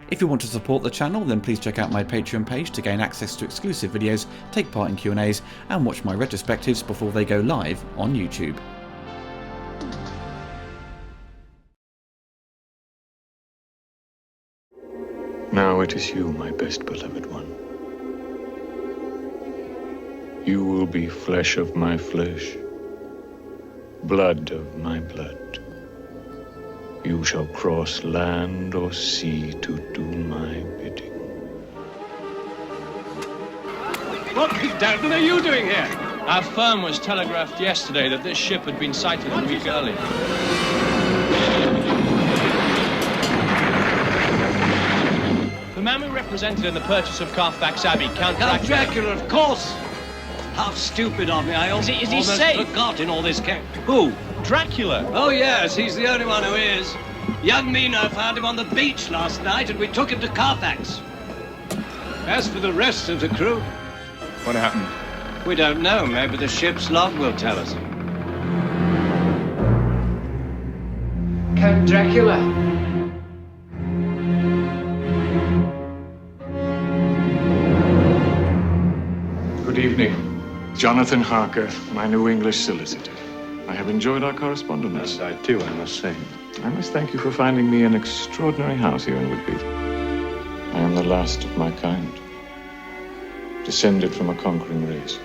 If you want to support the channel, then please check out my Patreon page to gain access to exclusive videos, take part in Q&As, and watch my retrospectives before they go live on YouTube. Now it is you, my best beloved one. You will be flesh of my flesh, blood of my blood. You shall cross land or sea to do my bidding. What the devil are you doing here? Our firm was telegraphed yesterday that this ship had been sighted a week early. The man we represented in the purchase of Carfax Abbey, Count Dracula, of course. How stupid of me. I Is he almost safe? forgot in all this Who? Dracula! Oh, yes, he's the only one who is. Young Mina found him on the beach last night, and we took him to Carfax. As for the rest of the crew... What happened? We don't know. Maybe the ship's log will tell us. Count Dracula. Good evening. Jonathan Harker, my new English solicitor. I have enjoyed our correspondence. I too, I must say. I must thank you for finding me an extraordinary house here in Whitby. I am the last of my kind, descended from a conquering race.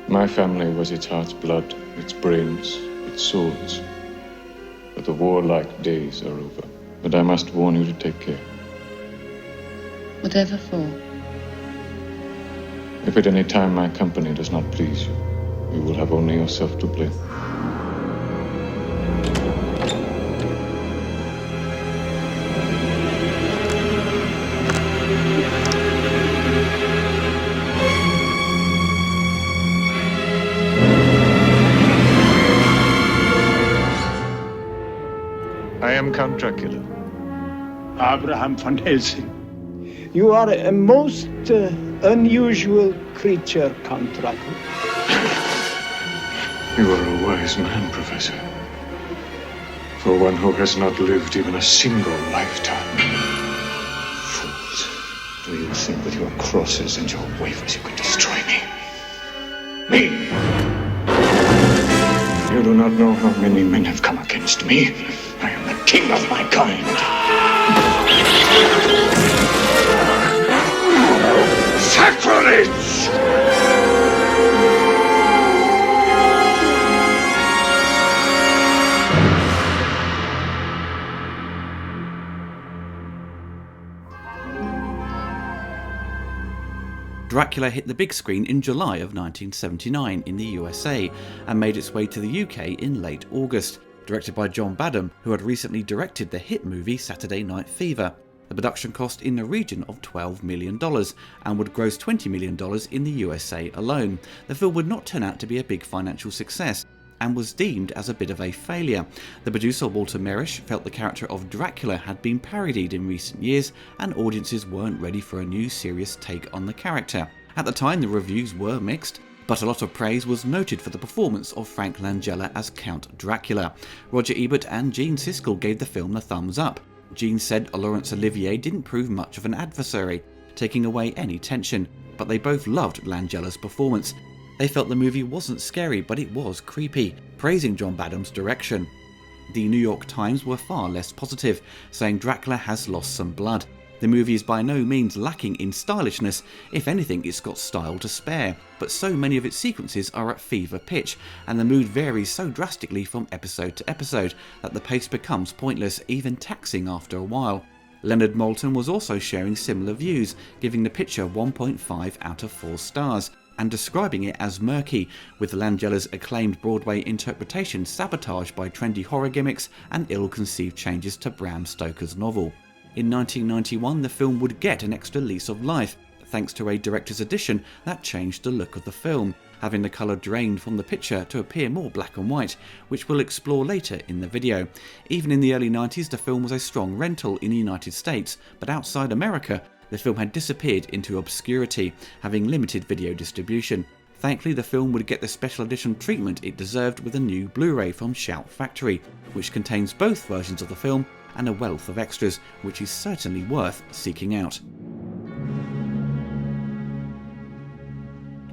My family was its heart's blood, its brains, its swords. But the warlike days are over. But I must warn you to take care. Whatever for? If at any time my company does not please you, you will have only yourself to blame. I am Count Dracula. Abraham von Helsing. You are a most unusual creature, Count Dracula. You are a wise man, Professor. For one who has not lived even a single lifetime. Fools. Do you think with your crosses and your wafers you can destroy me? Me! You do not know how many men have come against me. I am the king of my kind. Sacrilege! Dracula hit the big screen in July of 1979 in the USA and made its way to the UK in late August. Directed by John Badham, who had recently directed the hit movie Saturday Night Fever. The production cost in the region of $12 million and would gross $20 million in the USA alone. The film would not turn out to be a big financial success and was deemed as a bit of a failure. The producer Walter Merish felt the character of Dracula had been parodied in recent years and audiences weren't ready for a new serious take on the character. At the time the reviews were mixed, but a lot of praise was noted for the performance of Frank Langella as Count Dracula. Roger Ebert and Gene Siskel gave the film a thumbs up. Gene said Laurence Olivier didn't prove much of an adversary, taking away any tension, but they both loved Langella's performance. They felt the movie wasn't scary, but it was creepy, praising John Badham's direction. The New York Times were far less positive, saying Dracula has lost some blood. The movie is by no means lacking in stylishness, if anything it's got style to spare, but so many of its sequences are at fever pitch, and the mood varies so drastically from episode to episode that the pace becomes pointless, even taxing after a while. Leonard Maltin was also sharing similar views, giving the picture 1.5 out of 4 stars, and describing it as murky, with Langella's acclaimed Broadway interpretation sabotaged by trendy horror gimmicks and ill-conceived changes to Bram Stoker's novel. In 1991, the film would get an extra lease of life, thanks to a director's edition that changed the look of the film, having the colour drained from the picture to appear more black and white, which we'll explore later in the video. Even in the early 90s, the film was a strong rental in the United States, but outside America, the film had disappeared into obscurity, having limited video distribution. Thankfully, the film would get the special edition treatment it deserved with a new Blu-ray from Shout Factory, which contains both versions of the film and a wealth of extras, which is certainly worth seeking out.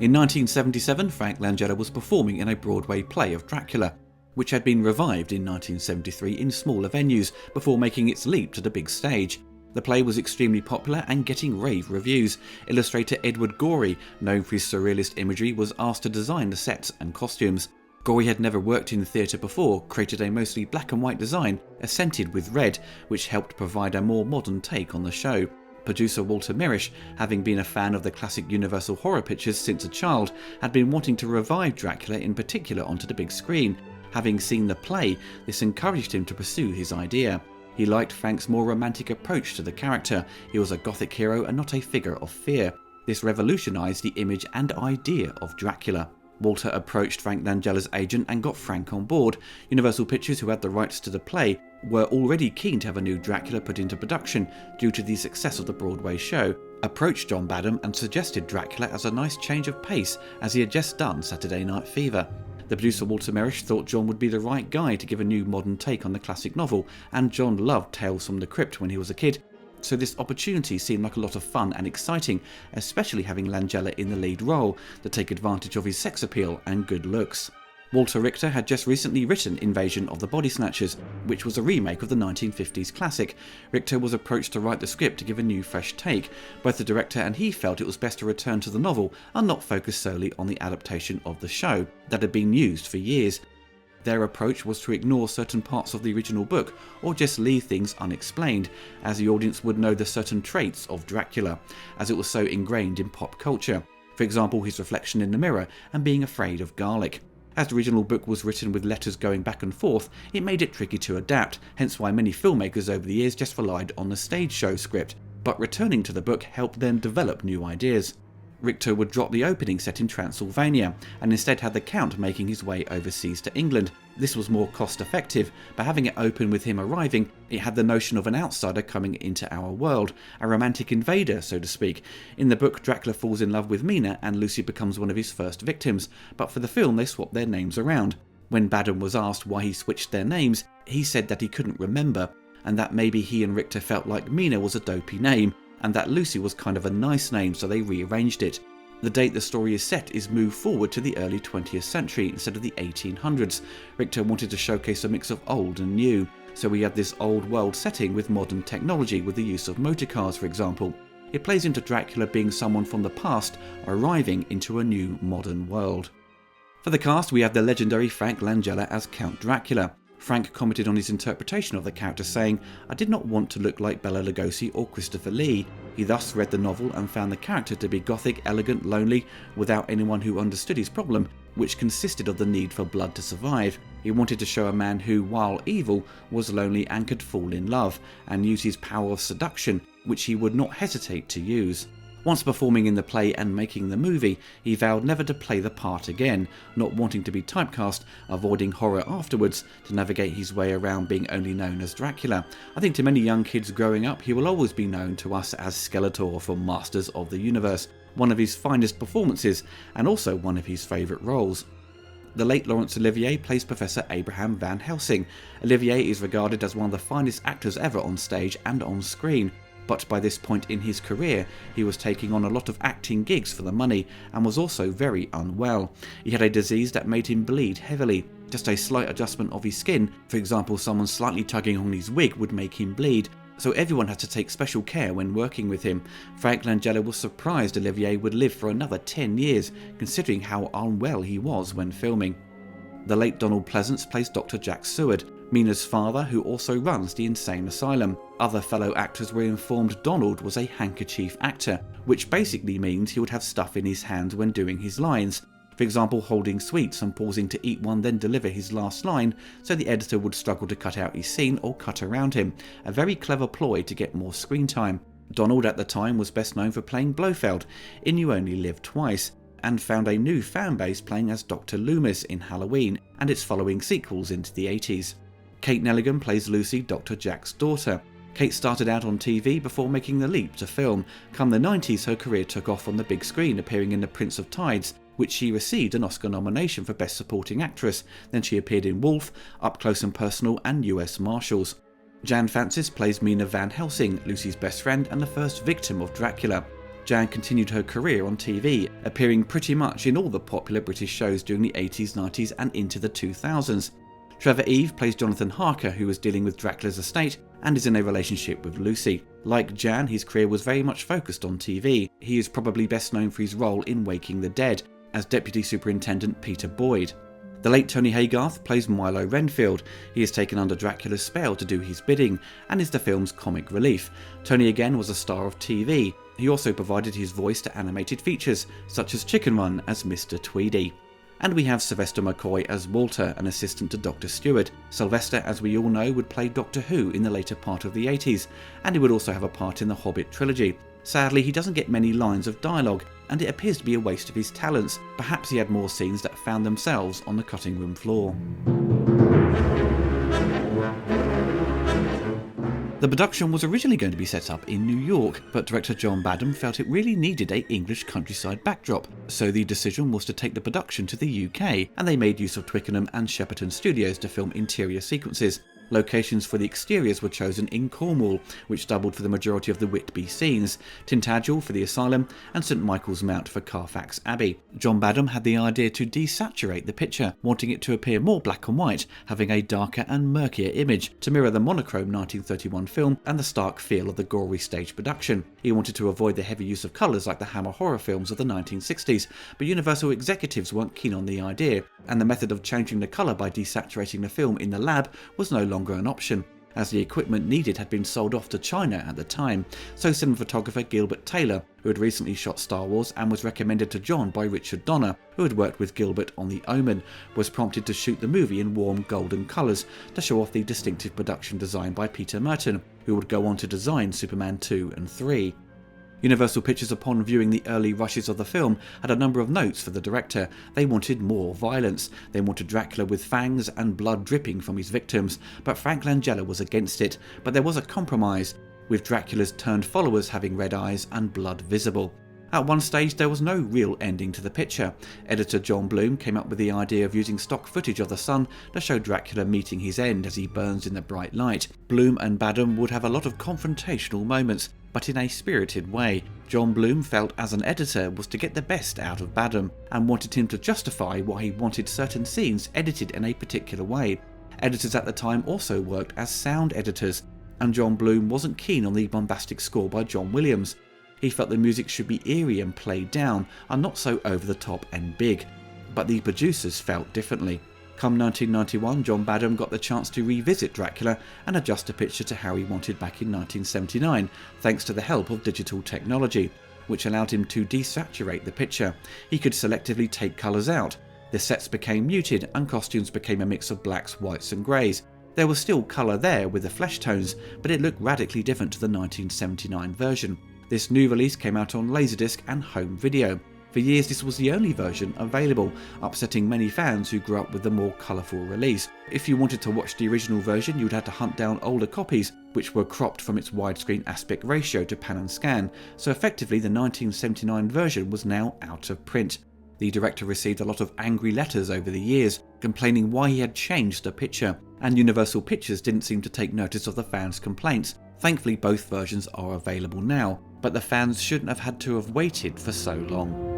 In 1977, Frank Langella was performing in a Broadway play of Dracula, which had been revived in 1973 in smaller venues before making its leap to the big stage. The play was extremely popular and getting rave reviews. Illustrator Edward Gorey, known for his surrealist imagery, was asked to design the sets and costumes. Gorey had never worked in theatre before, created a mostly black and white design, accented with red, which helped provide a more modern take on the show. Producer Walter Mirisch, having been a fan of the classic Universal horror pictures since a child, had been wanting to revive Dracula in particular onto the big screen. Having seen the play, this encouraged him to pursue his idea. He liked Frank's more romantic approach to the character. He was a gothic hero and not a figure of fear. This revolutionised the image and idea of Dracula. Walter approached Frank Langella's agent and got Frank on board. Universal Pictures, who had the rights to the play, were already keen to have a new Dracula put into production due to the success of the Broadway show, approached John Badham and suggested Dracula as a nice change of pace, as he had just done Saturday Night Fever. The producer Walter Mirisch thought John would be the right guy to give a new modern take on the classic novel, and John loved Tales from the Crypt when he was a kid, so this opportunity seemed like a lot of fun and exciting, especially having Langella in the lead role to take advantage of his sex appeal and good looks. Walter Richter had just recently written Invasion of the Body Snatchers, which was a remake of the 1950s classic. Richter was approached to write the script to give a new fresh take. Both the director and he felt it was best to return to the novel and not focus solely on the adaptation of the show that had been used for years. Their approach was to ignore certain parts of the original book or just leave things unexplained, as the audience would know the certain traits of Dracula, as it was so ingrained in pop culture. For example, his reflection in the mirror and being afraid of garlic. As the original book was written with letters going back and forth, it made it tricky to adapt, hence why many filmmakers over the years just relied on the stage show script, but returning to the book helped them develop new ideas. Richter would drop the opening set in Transylvania, and instead had the Count making his way overseas to England. This was more cost effective, but having it open with him arriving, it had the notion of an outsider coming into our world, a romantic invader, so to speak. In the book, Dracula falls in love with Mina, and Lucy becomes one of his first victims, but for the film they swapped their names around. When Badham was asked why he switched their names, he said that he couldn't remember, and that maybe he and Richter felt like Mina was a dopey name, and that Lucy was kind of a nice name, so they rearranged it. The date the story is set is moved forward to the early 20th century instead of the 1800s. Richter wanted to showcase a mix of old and new, so we had this old world setting with modern technology with the use of motor cars, for example. It plays into Dracula being someone from the past arriving into a new modern world. For the cast, we have the legendary Frank Langella as Count Dracula. Frank commented on his interpretation of the character, saying, "I did not want to look like Bela Lugosi or Christopher Lee." He thus read the novel and found the character to be gothic, elegant, lonely, without anyone who understood his problem, which consisted of the need for blood to survive. He wanted to show a man who, while evil, was lonely and could fall in love, and use his power of seduction, which he would not hesitate to use. Once performing in the play and making the movie, he vowed never to play the part again, not wanting to be typecast, avoiding horror afterwards, to navigate his way around being only known as Dracula. I think to many young kids growing up, he will always be known to us as Skeletor from Masters of the Universe, one of his finest performances, and also one of his favourite roles. The late Laurence Olivier plays Professor Abraham Van Helsing. Olivier is regarded as one of the finest actors ever on stage and on screen. But by this point in his career, he was taking on a lot of acting gigs for the money and was also very unwell. He had a disease that made him bleed heavily. Just a slight adjustment of his skin, for example someone slightly tugging on his wig, would make him bleed. So everyone had to take special care when working with him. Frank Langella was surprised Olivier would live for another 10 years, considering how unwell he was when filming. The late Donald Pleasance plays Dr. Jack Seward, Mina's father, who also runs the insane asylum. Other fellow actors were informed Donald was a handkerchief actor, which basically means he would have stuff in his hands when doing his lines. For example, holding sweets and pausing to eat one, then deliver his last line, so the editor would struggle to cut out his scene or cut around him. A very clever ploy to get more screen time. Donald at the time was best known for playing Blofeld in You Only Live Twice, and found a new fan base playing as Dr. Loomis in Halloween and its following sequels into the 80s. Kate Nelligan plays Lucy, Dr. Jack's daughter. Kate started out on TV before making the leap to film. Come the 90s, her career took off on the big screen, appearing in The Prince of Tides, which she received an Oscar nomination for Best Supporting Actress. Then she appeared in Wolf, Up Close and Personal, and US Marshals. Jan Francis plays Mina Van Helsing, Lucy's best friend and the first victim of Dracula. Jan continued her career on TV, appearing pretty much in all the popular British shows during the 80s, 90s and into the 2000s. Trevor Eve plays Jonathan Harker, who was dealing with Dracula's estate and is in a relationship with Lucy. Like Jan, his career was very much focused on TV. He is probably best known for his role in Waking the Dead as Deputy Superintendent Peter Boyd. The late Tony Haygarth plays Milo Renfield. He is taken under Dracula's spell to do his bidding and is the film's comic relief. Tony again was a star of TV. He also provided his voice to animated features such as Chicken Run as Mr. Tweedy. And we have Sylvester McCoy as Walter, an assistant to Dr. Stewart. Sylvester, as we all know, would play Doctor Who in the later part of the 80s, and he would also have a part in the Hobbit trilogy. Sadly, he doesn't get many lines of dialogue, and it appears to be a waste of his talents. Perhaps he had more scenes that found themselves on the cutting room floor. The production was originally going to be set up in New York, but director John Badham felt it really needed an English countryside backdrop, so the decision was to take the production to the UK, and they made use of Twickenham and Shepperton studios to film interior sequences. Locations for the exteriors were chosen in Cornwall, which doubled for the majority of the Whitby scenes, Tintagel for the asylum, and St Michael's Mount for Carfax Abbey. John Badham had the idea to desaturate the picture, wanting it to appear more black and white, having a darker and murkier image to mirror the monochrome 1931 film and the stark feel of the gory stage production. He wanted to avoid the heavy use of colours like the Hammer horror films of the 1960s, but Universal executives weren't keen on the idea, and the method of changing the colour by desaturating the film in the lab was no longer an option, as the equipment needed had been sold off to China at the time. So cinematographer Gilbert Taylor, who had recently shot Star Wars and was recommended to John by Richard Donner, who had worked with Gilbert on The Omen, was prompted to shoot the movie in warm golden colours to show off the distinctive production design by Peter Merton, who would go on to design Superman 2 and 3. Universal Pictures, upon viewing the early rushes of the film, had a number of notes for the director. They wanted more violence. They wanted Dracula with fangs and blood dripping from his victims, but Frank Langella was against it. But there was a compromise, with Dracula's turned followers having red eyes and blood visible. At one stage there was no real ending to the picture. Editor John Bloom came up with the idea of using stock footage of the sun to show Dracula meeting his end as he burns in the bright light. Bloom and Badham would have a lot of confrontational moments, but in a spirited way. John Bloom felt as an editor was to get the best out of Badham, and wanted him to justify why he wanted certain scenes edited in a particular way. Editors at the time also worked as sound editors, and John Bloom wasn't keen on the bombastic score by John Williams. He felt the music should be eerie and played down, and not so over the top and big. But the producers felt differently. Come 1991, John Badham got the chance to revisit Dracula and adjust the picture to how he wanted back in 1979, thanks to the help of digital technology, which allowed him to desaturate the picture. He could selectively take colours out. The sets became muted and costumes became a mix of blacks, whites and greys. There was still colour there with the flesh tones, but it looked radically different to the 1979 version. This new release came out on Laserdisc and home video. For years this was the only version available, upsetting many fans who grew up with the more colourful release. If you wanted to watch the original version, you would have to hunt down older copies, which were cropped from its widescreen aspect ratio to pan and scan, so effectively the 1979 version was now out of print. The director received a lot of angry letters over the years, complaining why he had changed the picture, and Universal Pictures didn't seem to take notice of the fans' complaints. Thankfully both versions are available now, but the fans shouldn't have had to have waited for so long.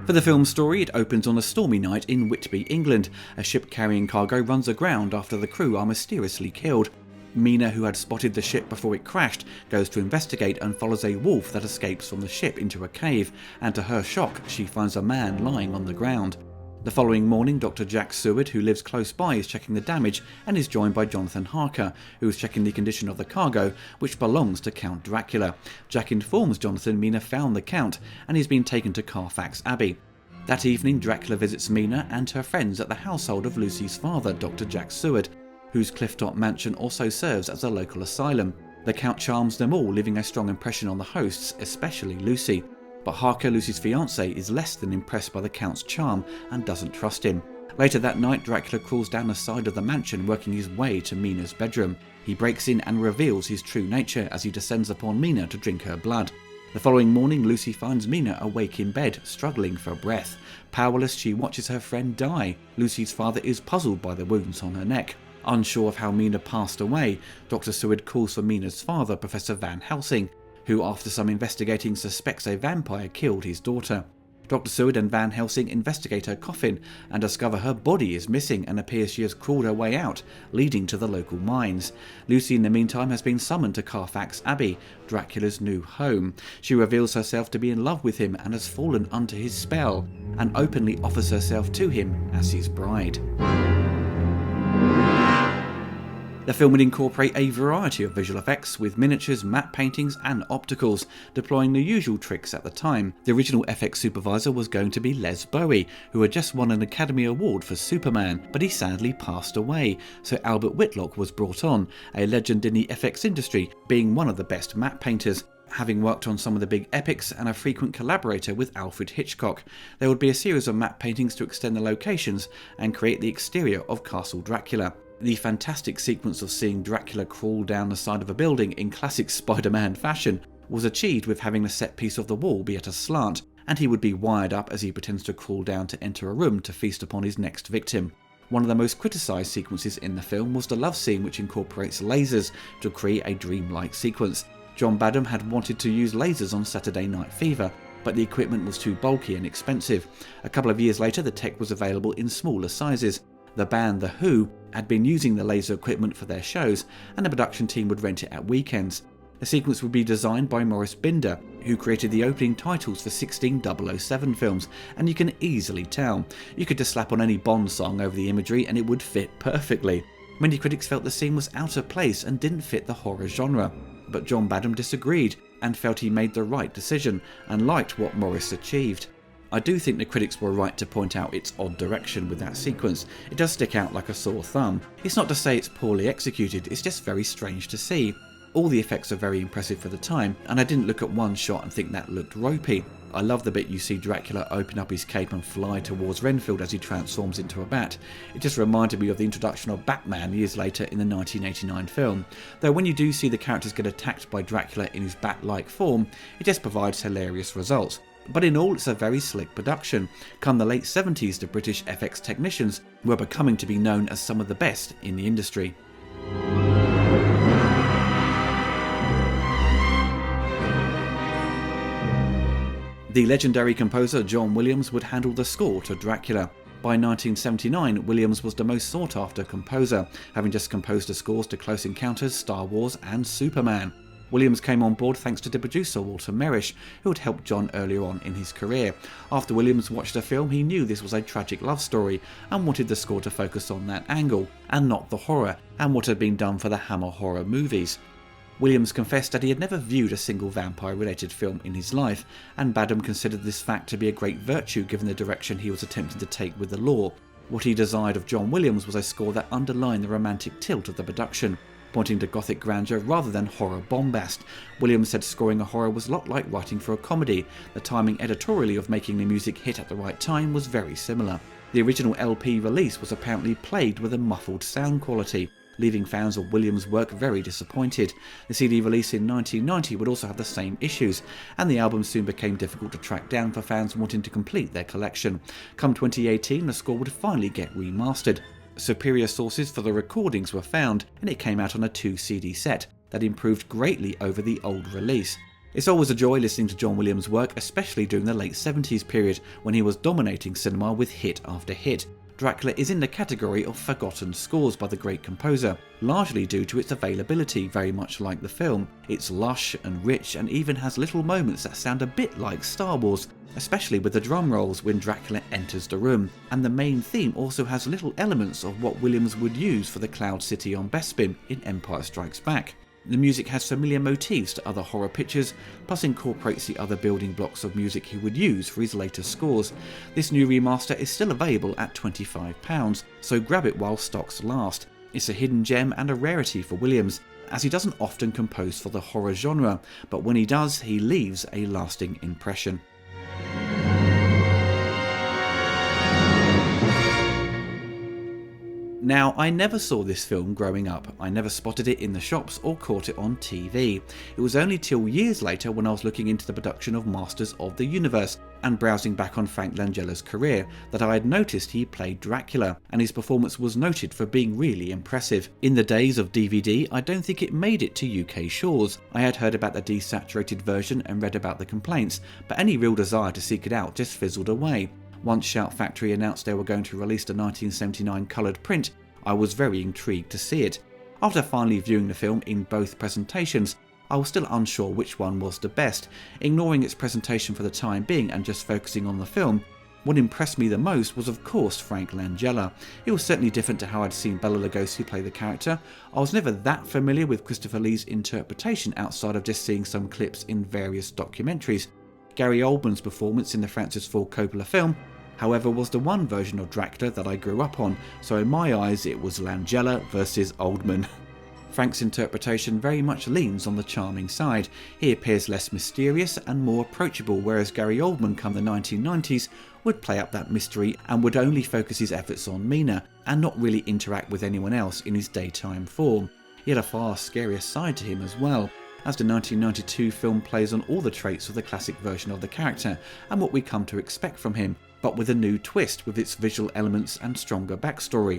For the film's story, it opens on a stormy night in Whitby, England. A ship carrying cargo runs aground after the crew are mysteriously killed. Mina, who had spotted the ship before it crashed, goes to investigate and follows a wolf that escapes from the ship into a cave, and to her shock, she finds a man lying on the ground. The following morning, Dr. Jack Seward, who lives close by, is checking the damage and is joined by Jonathan Harker, who is checking the condition of the cargo, which belongs to Count Dracula. Jack informs Jonathan Mina found the Count and he's been taken to Carfax Abbey. That evening, Dracula visits Mina and her friends at the household of Lucy's father, Dr. Jack Seward, whose clifftop mansion also serves as a local asylum. The Count charms them all, leaving a strong impression on the hosts, especially Lucy. But Harker, Lucy's fiancé, is less than impressed by the Count's charm and doesn't trust him. Later that night, Dracula crawls down the side of the mansion, working his way to Mina's bedroom. He breaks in and reveals his true nature as he descends upon Mina to drink her blood. The following morning, Lucy finds Mina awake in bed, struggling for breath. Powerless, she watches her friend die. Lucy's father is puzzled by the wounds on her neck. Unsure of how Mina passed away, Dr. Seward calls for Mina's father, Professor Van Helsing, who after some investigating suspects a vampire killed his daughter. Dr. Seward and Van Helsing investigate her coffin and discover her body is missing and appears she has crawled her way out, leading to the local mines. Lucy in the meantime has been summoned to Carfax Abbey, Dracula's new home. She reveals herself to be in love with him and has fallen under his spell, and openly offers herself to him as his bride. The film would incorporate a variety of visual effects with miniatures, matte paintings and opticals, deploying the usual tricks at the time. The original FX supervisor was going to be Les Bowie, who had just won an Academy Award for Superman, but he sadly passed away, so Albert Whitlock was brought on, a legend in the FX industry, being one of the best matte painters, having worked on some of the big epics and a frequent collaborator with Alfred Hitchcock. There would be a series of matte paintings to extend the locations and create the exterior of Castle Dracula. The fantastic sequence of seeing Dracula crawl down the side of a building in classic Spider-Man fashion was achieved with having the set piece of the wall be at a slant, and he would be wired up as he pretends to crawl down to enter a room to feast upon his next victim. One of the most criticised sequences in the film was the love scene, which incorporates lasers to create a dreamlike sequence. John Badham had wanted to use lasers on Saturday Night Fever, but the equipment was too bulky and expensive. A couple of years later, the tech was available in smaller sizes. The band The Who had been using the laser equipment for their shows, and the production team would rent it at weekends. The sequence would be designed by Maurice Binder, who created the opening titles for 16 007 films, and you can easily tell. You could just slap on any Bond song over the imagery and it would fit perfectly. Many critics felt the scene was out of place and didn't fit the horror genre, but John Badham disagreed and felt he made the right decision and liked what Maurice achieved. I do think the critics were right to point out its odd direction with that sequence. It does stick out like a sore thumb. It's not to say it's poorly executed, it's just very strange to see. All the effects are very impressive for the time, and I didn't look at one shot and think that looked ropey. I love the bit you see Dracula open up his cape and fly towards Renfield as he transforms into a bat. It just reminded me of the introduction of Batman years later in the 1989 film. Though when you do see the characters get attacked by Dracula in his bat-like form, it just provides hilarious results. But in all, it's a very slick production. Come the late 70s, the British FX technicians were becoming to be known as some of the best in the industry. The legendary composer John Williams would handle the score to Dracula. By 1979, Williams was the most sought-after composer, having just composed the scores to Close Encounters, Star Wars and Superman. Williams came on board thanks to the producer Walter Merish, who had helped John earlier on in his career. After Williams watched the film, he knew this was a tragic love story and wanted the score to focus on that angle, and not the horror, and what had been done for the Hammer horror movies. Williams confessed that he had never viewed a single vampire-related film in his life, and Badham considered this fact to be a great virtue given the direction he was attempting to take with the lore. What he desired of John Williams was a score that underlined the romantic tilt of the production, pointing to gothic grandeur rather than horror bombast. Williams said scoring a horror was a lot like writing for a comedy. The timing editorially of making the music hit at the right time was very similar. The original LP release was apparently plagued with a muffled sound quality, leaving fans of Williams' work very disappointed. The CD release in 1990 would also have the same issues, and the album soon became difficult to track down for fans wanting to complete their collection. Come 2018, the score would finally get remastered. Superior sources for the recordings were found, and it came out on a 2-CD set that improved greatly over the old release. It's always a joy listening to John Williams' work, especially during the late 70s period when he was dominating cinema with hit after hit. Dracula is in the category of forgotten scores by the great composer, largely due to its availability, very much like the film. It's lush and rich and even has little moments that sound a bit like Star Wars, especially with the drum rolls when Dracula enters the room, and the main theme also has little elements of what Williams would use for the Cloud City on Bespin in Empire Strikes Back. The music has familiar motifs to other horror pictures, plus incorporates the other building blocks of music he would use for his later scores. This new remaster is still available at £25, so grab it while stocks last. It's a hidden gem and a rarity for Williams, as he doesn't often compose for the horror genre, but when he does, he leaves a lasting impression. Now, I never saw this film growing up. I never spotted it in the shops or caught it on TV. It was only till years later when I was looking into the production of Masters of the Universe and browsing back on Frank Langella's career that I had noticed he played Dracula, and his performance was noted for being really impressive. In the days of DVD, I don't think it made it to UK shores. I had heard about the desaturated version and read about the complaints, but any real desire to seek it out just fizzled away. Once Shout Factory announced they were going to release the 1979 coloured print, I was very intrigued to see it. After finally viewing the film in both presentations, I was still unsure which one was the best. Ignoring its presentation for the time being and just focusing on the film, what impressed me the most was of course Frank Langella. It was certainly different to how I'd seen Bela Lugosi play the character. I was never that familiar with Christopher Lee's interpretation outside of just seeing some clips in various documentaries. Gary Oldman's performance in the Francis Ford Coppola film, however, was the one version of Dracula that I grew up on, so in my eyes it was Langella versus Oldman. Frank's interpretation very much leans on the charming side. He appears less mysterious and more approachable, whereas Gary Oldman come the 1990s would play up that mystery and would only focus his efforts on Mina and not really interact with anyone else in his daytime form. He had a far scarier side to him as well, as the 1992 film plays on all the traits of the classic version of the character and what we come to expect from him, but with a new twist with its visual elements and stronger backstory.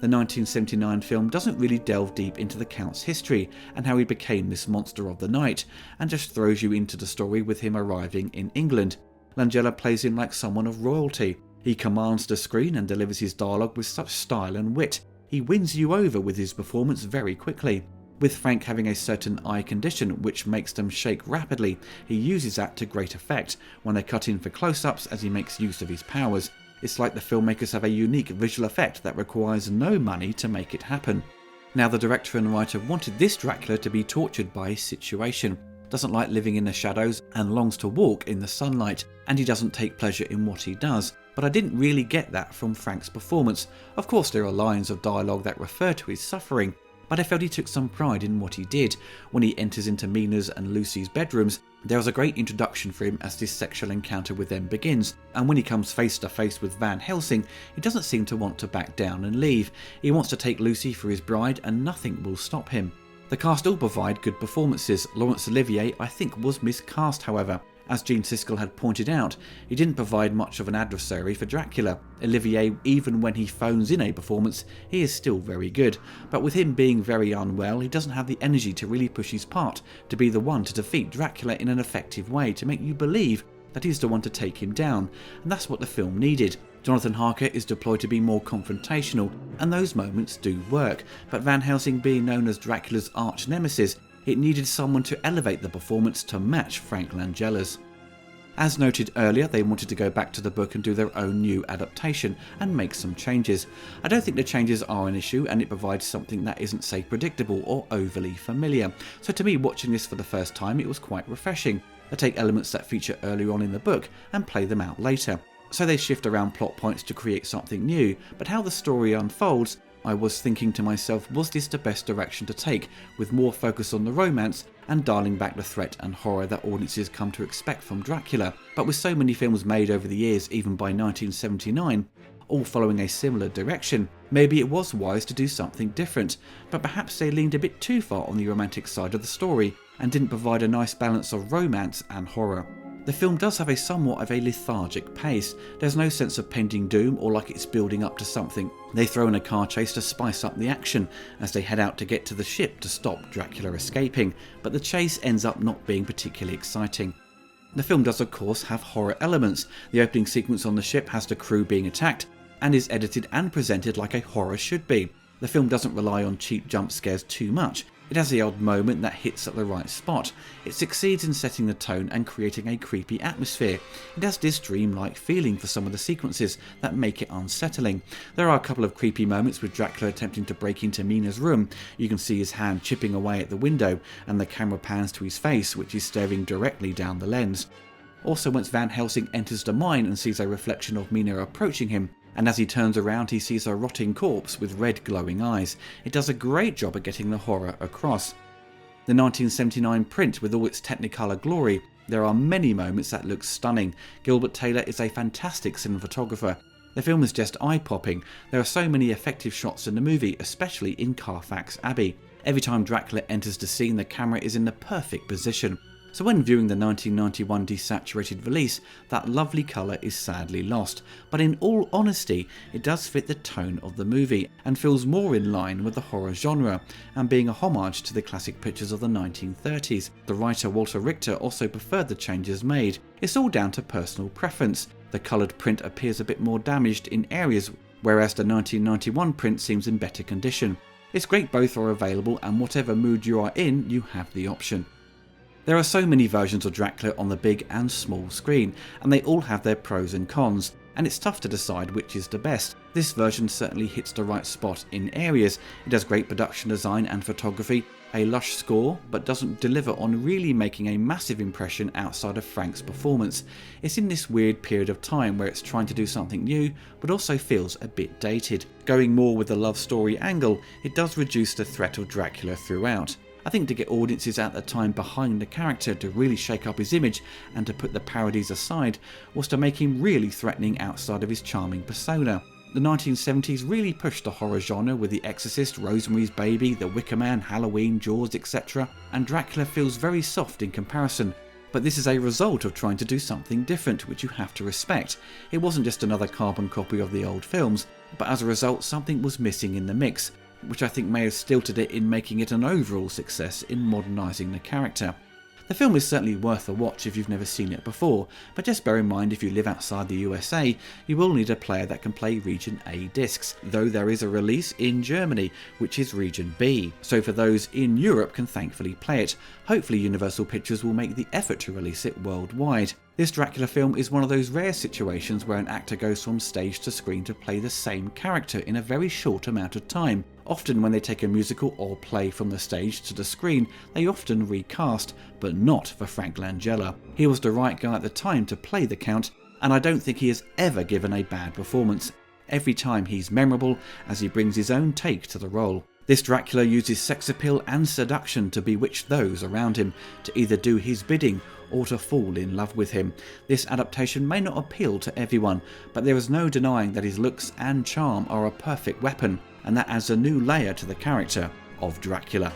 The 1979 film doesn't really delve deep into the Count's history and how he became this monster of the night, and just throws you into the story with him arriving in England. Langella plays him like someone of royalty. He commands the screen and delivers his dialogue with such style and wit. He wins you over with his performance very quickly. With Frank having a certain eye condition which makes them shake rapidly, he uses that to great effect when they cut in for close-ups as he makes use of his powers. It's like the filmmakers have a unique visual effect that requires no money to make it happen. Now, the director and writer wanted this Dracula to be tortured by his situation, doesn't like living in the shadows and longs to walk in the sunlight, and he doesn't take pleasure in what he does. But I didn't really get that from Frank's performance. Of course there are lines of dialogue that refer to his suffering, but I felt he took some pride in what he did. When he enters into Mina's and Lucy's bedrooms, there was a great introduction for him as this sexual encounter with them begins, and when he comes face to face with Van Helsing, he doesn't seem to want to back down and leave. He wants to take Lucy for his bride and nothing will stop him. The cast all provide good performances. Laurence Olivier, I think, was miscast however. As Gene Siskel had pointed out, he didn't provide much of an adversary for Dracula. Olivier, even when he phones in a performance, he is still very good, but with him being very unwell, he doesn't have the energy to really push his part, to be the one to defeat Dracula in an effective way, to make you believe that he's the one to take him down, and that's what the film needed. Jonathan Harker is deployed to be more confrontational, and those moments do work, but Van Helsing being known as Dracula's arch nemesis, it needed someone to elevate the performance to match Frank Langella's. As noted earlier, they wanted to go back to the book and do their own new adaptation and make some changes. I don't think the changes are an issue, and it provides something that isn't, say, predictable or overly familiar. So to me, watching this for the first time, it was quite refreshing. They take elements that feature earlier on in the book and play them out later. So they shift around plot points to create something new, but how the story unfolds, I was thinking to myself, was this the best direction to take, with more focus on the romance and dialing back the threat and horror that audiences come to expect from Dracula? But with so many films made over the years, even by 1979, all following a similar direction, maybe it was wise to do something different, but perhaps they leaned a bit too far on the romantic side of the story and didn't provide a nice balance of romance and horror. The film does have a somewhat of a lethargic pace. There's no sense of pending doom or like it's building up to something. They throw in a car chase to spice up the action as they head out to get to the ship to stop Dracula escaping, but the chase ends up not being particularly exciting. The film does of course have horror elements. The opening sequence on the ship has the crew being attacked and is edited and presented like a horror should be. The film doesn't rely on cheap jump scares too much. It has the odd moment that hits at the right spot. It succeeds in setting the tone and creating a creepy atmosphere. It has this dreamlike feeling for some of the sequences that make it unsettling. There are a couple of creepy moments with Dracula attempting to break into Mina's room. You can see his hand chipping away at the window, and the camera pans to his face, which is staring directly down the lens. Also, once Van Helsing enters the mine and sees a reflection of Mina approaching him, and as he turns around he sees a rotting corpse with red glowing eyes. It does a great job at getting the horror across. The 1979 print, with all its Technicolor glory, there are many moments that look stunning. Gilbert Taylor is a fantastic cinematographer. The film is just eye-popping. There are so many effective shots in the movie, especially in Carfax Abbey. Every time Dracula enters the scene, the camera is in the perfect position. So when viewing the 1991 desaturated release, that lovely colour is sadly lost, but in all honesty, it does fit the tone of the movie and feels more in line with the horror genre, and being a homage to the classic pictures of the 1930s. The writer Walter Richter also preferred the changes made. It's all down to personal preference. The coloured print appears a bit more damaged in areas, whereas the 1991 print seems in better condition. It's great both are available, and whatever mood you are in, you have the option. There are so many versions of Dracula on the big and small screen, and they all have their pros and cons, and it's tough to decide which is the best. This version certainly hits the right spot in areas. It has great production design and photography, a lush score, but doesn't deliver on really making a massive impression outside of Frank's performance. It's in this weird period of time where it's trying to do something new, but also feels a bit dated. Going more with the love story angle, it does reduce the threat of Dracula throughout. I think to get audiences at the time behind the character to really shake up his image and to put the parodies aside was to make him really threatening outside of his charming persona. The 1970s really pushed the horror genre with The Exorcist, Rosemary's Baby, The Wicker Man, Halloween, Jaws, etc. and Dracula feels very soft in comparison. But this is a result of trying to do something different, which you have to respect. It wasn't just another carbon copy of the old films, but as a result something was missing in the mix, which I think may have stilted it in making it an overall success in modernising the character. The film is certainly worth a watch if you've never seen it before, but just bear in mind if you live outside the USA, you will need a player that can play Region A discs, though there is a release in Germany, which is Region B, so for those in Europe can thankfully play it. Hopefully Universal Pictures will make the effort to release it worldwide. This Dracula film is one of those rare situations where an actor goes from stage to screen to play the same character in a very short amount of time. Often when they take a musical or play from the stage to the screen, they often recast, but not for Frank Langella. He was the right guy at the time to play the Count, and I don't think he has ever given a bad performance. Every time he's memorable, as he brings his own take to the role. This Dracula uses sex appeal and seduction to bewitch those around him, to either do his bidding or to fall in love with him. This adaptation may not appeal to everyone, but there is no denying that his looks and charm are a perfect weapon, and that adds a new layer to the character of Dracula.